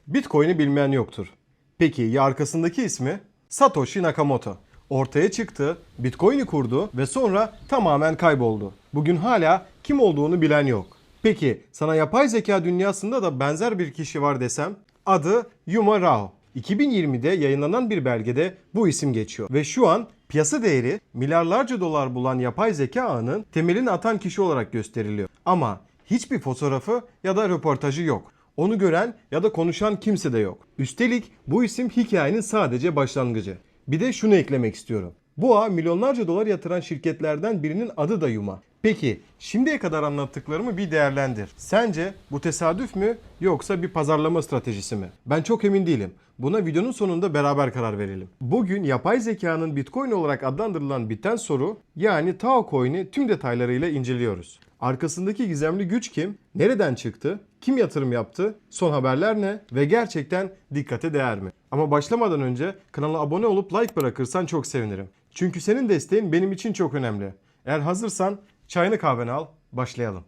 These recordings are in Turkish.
Bitcoin'i bilmeyen yoktur. Peki ya arkasındaki ismi? Satoshi Nakamoto. Ortaya çıktı, Bitcoin'i kurdu ve sonra tamamen kayboldu. Bugün hala kim olduğunu bilen yok. Peki sana yapay zeka dünyasında da benzer bir kişi var desem? Adı Yuma Rao. 2020'de yayınlanan bir belgede bu isim geçiyor ve şu an piyasa değeri milyarlarca dolar bulan yapay zeka ağının temelini atan kişi olarak gösteriliyor. Ama hiçbir fotoğrafı ya da röportajı yok. Onu gören ya da konuşan kimse de yok. Üstelik bu isim hikayenin sadece başlangıcı. Bir de şunu eklemek istiyorum. Bu ağa milyonlarca dolar yatıran şirketlerden birinin adı da Yuma. Peki şimdiye kadar anlattıklarımı bir değerlendir. Sence bu tesadüf mü yoksa bir pazarlama stratejisi mi? Ben çok emin değilim. Buna videonun sonunda beraber karar verelim. Bugün yapay zekanın Bitcoin olarak adlandırılan biten soru yani Tao Coin'i tüm detaylarıyla inceliyoruz. Arkasındaki gizemli güç kim? Nereden çıktı? Kim yatırım yaptı? Son haberler ne? Ve gerçekten dikkate değer mi? Ama başlamadan önce kanala abone olup like bırakırsan çok sevinirim. Çünkü senin desteğin benim için çok önemli. Eğer hazırsan çayını kahveni al, başlayalım.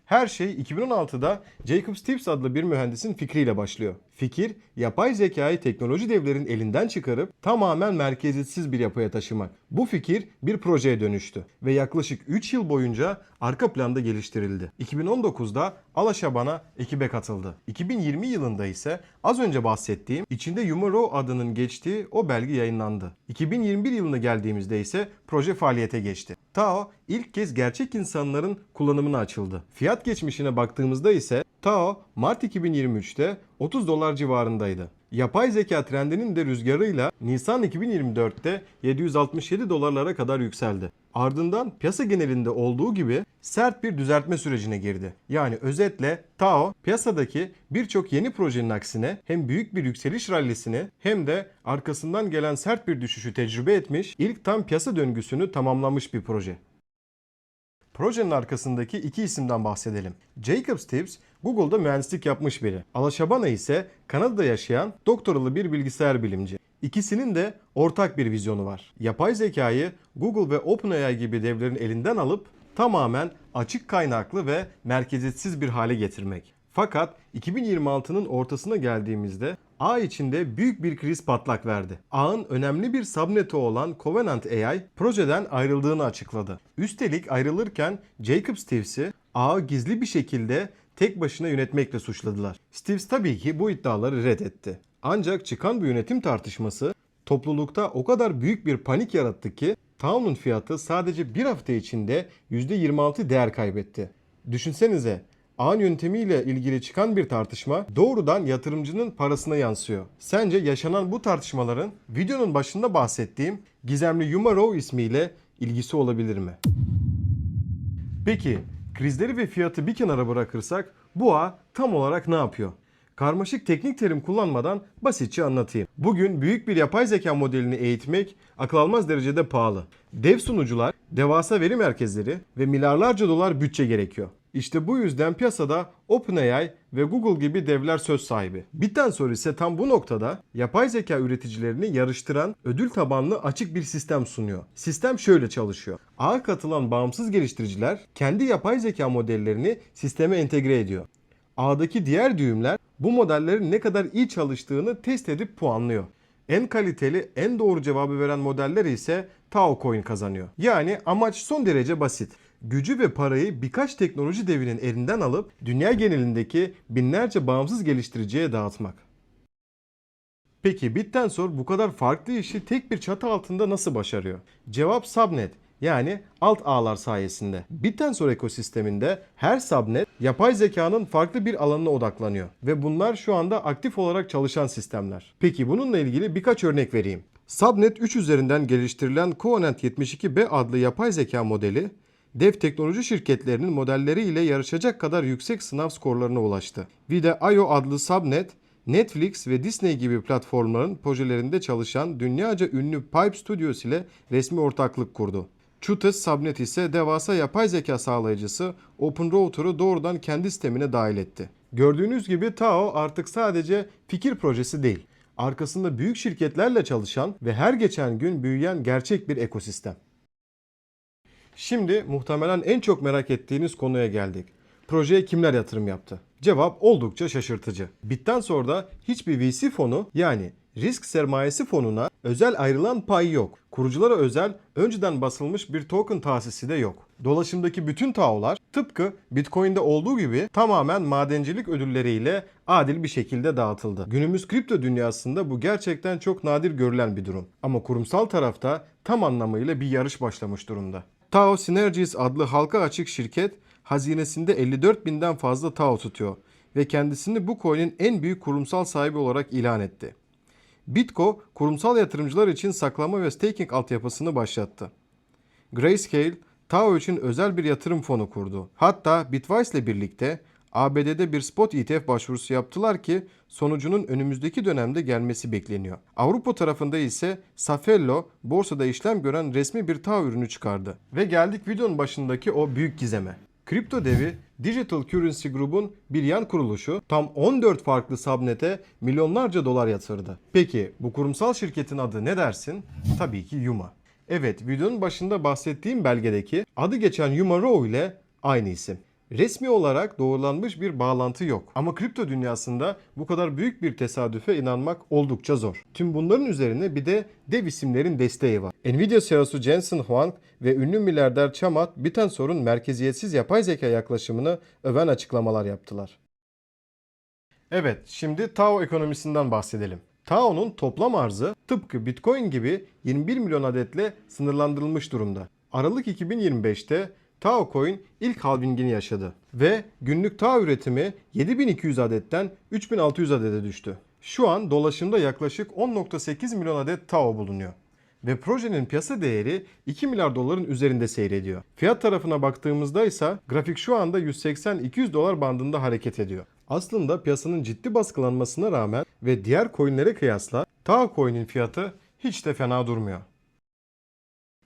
Her şey 2016'da Jacob Stibbs adlı bir mühendisin fikriyle başlıyor. Fikir, yapay zekayı teknoloji devlerinin elinden çıkarıp tamamen merkeziyetsiz bir yapıya taşımak. Bu fikir bir projeye dönüştü ve yaklaşık 3 yıl boyunca arka planda geliştirildi. 2019'da Alaşaban'a ekibe katıldı. 2020 yılında ise az önce bahsettiğim içinde Yumaro adının geçtiği o belge yayınlandı. 2021 yılına geldiğimizde ise proje faaliyete geçti. Tao ilk kez gerçek insanların kullanımına açıldı. Fiyat geçmişine baktığımızda ise Tao Mart 2023'te 30 dolar civarındaydı. Yapay zeka trendinin de rüzgarıyla Nisan 2024'te 767 dolarlara kadar yükseldi. Ardından piyasa genelinde olduğu gibi sert bir düzeltme sürecine girdi. Yani özetle Tao piyasadaki birçok yeni projenin aksine hem büyük bir yükseliş rallisini hem de arkasından gelen sert bir düşüşü tecrübe etmiş, ilk tam piyasa döngüsünü tamamlamış bir proje. Projenin arkasındaki iki isimden bahsedelim. Jacob Stibbs, Google'da mühendislik yapmış biri. Alashabana ise Kanada'da yaşayan doktoralı bir bilgisayar bilimci. İkisinin de ortak bir vizyonu var. Yapay zekayı Google ve OpenAI gibi devlerin elinden alıp tamamen açık kaynaklı ve merkeziyetsiz bir hale getirmek. Fakat 2026'nın ortasına geldiğimizde ağ içinde büyük bir kriz patlak verdi. Ağın önemli bir subneti olan Covenant AI projeden ayrıldığını açıkladı. Üstelik ayrılırken Jacob Stibbs'i ağı gizli bir şekilde tek başına yönetmekle suçladılar. Stibbs tabii ki bu iddiaları reddetti. Ancak çıkan bu yönetim tartışması toplulukta o kadar büyük bir panik yarattı ki Tao'nun fiyatı sadece bir hafta içinde %26 değer kaybetti. Düşünsenize, ağ yöntemiyle ilgili çıkan bir tartışma doğrudan yatırımcının parasına yansıyor. Sence yaşanan bu tartışmaların videonun başında bahsettiğim gizemli Yuma Rao ismiyle ilgisi olabilir mi? Peki krizleri ve fiyatı bir kenara bırakırsak bu ağ tam olarak ne yapıyor? Karmaşık teknik terim kullanmadan basitçe anlatayım. Bugün büyük bir yapay zeka modelini eğitmek akıl almaz derecede pahalı. Dev sunucular, devasa veri merkezleri ve milyarlarca dolar bütçe gerekiyor. İşte bu yüzden piyasada OpenAI ve Google gibi devler söz sahibi. Bitten sonra ise tam bu noktada yapay zeka üreticilerini yarıştıran ödül tabanlı açık bir sistem sunuyor. Sistem şöyle çalışıyor. Ağa katılan bağımsız geliştiriciler kendi yapay zeka modellerini sisteme entegre ediyor. Ağdaki diğer düğümler bu modellerin ne kadar iyi çalıştığını test edip puanlıyor. En kaliteli, en doğru cevabı veren modeller ise Tao Coin kazanıyor. Yani amaç son derece basit. Gücü ve parayı birkaç teknoloji devinin elinden alıp dünya genelindeki binlerce bağımsız geliştiriciye dağıtmak. Peki BitTensor bu kadar farklı işi tek bir çatı altında nasıl başarıyor? Cevap subnet, yani alt ağlar sayesinde. BitTensor ekosisteminde her subnet yapay zekanın farklı bir alanına odaklanıyor ve bunlar şu anda aktif olarak çalışan sistemler. Peki bununla ilgili birkaç örnek vereyim. Subnet 3 üzerinden geliştirilen Covenant 72B adlı yapay zeka modeli dev teknoloji şirketlerinin modelleri ile yarışacak kadar yüksek sınav skorlarına ulaştı. Video.io adlı subnet Netflix ve Disney gibi platformların projelerinde çalışan dünyaca ünlü Pipe Studios ile resmi ortaklık kurdu. Chutex subnet ise devasa yapay zeka sağlayıcısı OpenRouter'ı doğrudan kendi sistemine dahil etti. Gördüğünüz gibi Tao artık sadece fikir projesi değil, arkasında büyük şirketlerle çalışan ve her geçen gün büyüyen gerçek bir ekosistem. Şimdi muhtemelen en çok merak ettiğiniz konuya geldik. Projeye kimler yatırım yaptı? Cevap oldukça şaşırtıcı. Bitten sonra da hiçbir VC fonu yani risk sermayesi fonuna özel ayrılan pay yok. Kuruculara özel önceden basılmış bir token tahsisi de yok. Dolaşımdaki bütün TAO'lar tıpkı Bitcoin'de olduğu gibi tamamen madencilik ödülleriyle adil bir şekilde dağıtıldı. Günümüz kripto dünyasında bu gerçekten çok nadir görülen bir durum. Ama kurumsal tarafta tam anlamıyla bir yarış başlamış durumda. TAO Synergies adlı halka açık şirket hazinesinde 54.000'den fazla TAO tutuyor ve kendisini bu coin'in en büyük kurumsal sahibi olarak ilan etti. BitGo kurumsal yatırımcılar için saklama ve staking altyapısını başlattı. Grayscale, TAO için özel bir yatırım fonu kurdu. Hatta Bitwise ile birlikte ABD'de bir spot ETF başvurusu yaptılar ki sonucunun önümüzdeki dönemde gelmesi bekleniyor. Avrupa tarafında ise Safello borsada işlem gören resmi bir TAO ürünü çıkardı. Ve geldik videonun başındaki o büyük gizeme. Kripto devi Digital Currency Group'un bir yan kuruluşu tam 14 farklı subnet'e milyonlarca dolar yatırdı. Peki bu kurumsal şirketin adı ne dersin? Tabii ki Yuma. Evet, videonun başında bahsettiğim belgedeki adı geçen Yuma Row ile aynı isim. Resmi olarak doğrulanmış bir bağlantı yok. Ama kripto dünyasında bu kadar büyük bir tesadüfe inanmak oldukça zor. Tüm bunların üzerine bir de dev isimlerin desteği var. Nvidia CEO'su Jensen Huang ve ünlü milyarder Chamath Bittencourt'un merkeziyetsiz yapay zeka yaklaşımını öven açıklamalar yaptılar. Evet, şimdi TAO ekonomisinden bahsedelim. TAO'nun toplam arzı tıpkı Bitcoin gibi 21 milyon adetle sınırlandırılmış durumda. Aralık 2025'te TAO Coin ilk halvingini yaşadı ve günlük TAO üretimi 7200 adetten 3600 adede düştü. Şu an dolaşımda yaklaşık 10.8 milyon adet TAO bulunuyor ve projenin piyasa değeri 2 milyar doların üzerinde seyrediyor. Fiyat tarafına baktığımızda ise grafik şu anda 180-200 dolar bandında hareket ediyor. Aslında piyasanın ciddi baskılanmasına rağmen ve diğer coinlere kıyasla TAO Coin'in fiyatı hiç de fena durmuyor.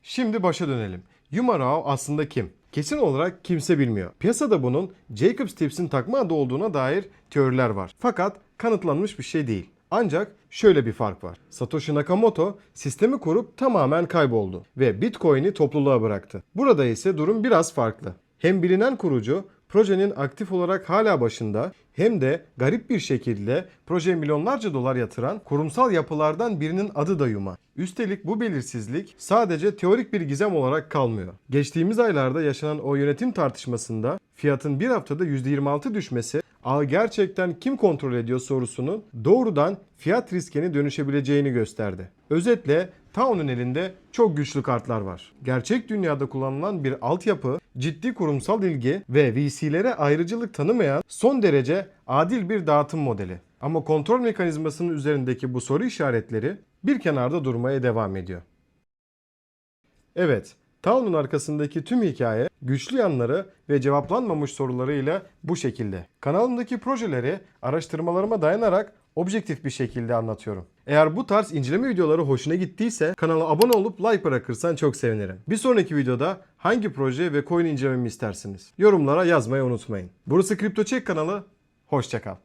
Şimdi başa dönelim. Yuma Rao aslında kim? Kesin olarak kimse bilmiyor. Piyasada bunun Jacobs Tips'in takma adı olduğuna dair teoriler var. Fakat kanıtlanmış bir şey değil. Ancak şöyle bir fark var. Satoshi Nakamoto sistemi kurup tamamen kayboldu ve Bitcoin'i topluluğa bıraktı. Burada ise durum biraz farklı. Hem bilinen kurucu projenin aktif olarak hala başında hem de garip bir şekilde projeye milyonlarca dolar yatıran kurumsal yapılardan birinin adı da Yuma. Üstelik bu belirsizlik sadece teorik bir gizem olarak kalmıyor. Geçtiğimiz aylarda yaşanan o yönetim tartışmasında fiyatın bir haftada %26 düşmesi ağı gerçekten kim kontrol ediyor sorusunun doğrudan fiyat riskine dönüşebileceğini gösterdi. Özetle TAO'nun elinde çok güçlü kartlar var. Gerçek dünyada kullanılan bir altyapı, ciddi kurumsal ilgi ve VC'lere ayrıcalık tanımayan son derece adil bir dağıtım modeli. Ama kontrol mekanizmasının üzerindeki bu soru işaretleri bir kenarda durmaya devam ediyor. Evet, TAO'nun arkasındaki tüm hikaye, güçlü yanları ve cevaplanmamış sorularıyla bu şekilde. Kanalımdaki projeleri araştırmalarıma dayanarak objektif bir şekilde anlatıyorum. Eğer bu tarz inceleme videoları hoşuna gittiyse kanala abone olup like bırakırsan çok sevinirim. Bir sonraki videoda hangi proje ve coin incelememi istersiniz? Yorumlara yazmayı unutmayın. Burası CryptoCheck kanalı. Hoşça kal.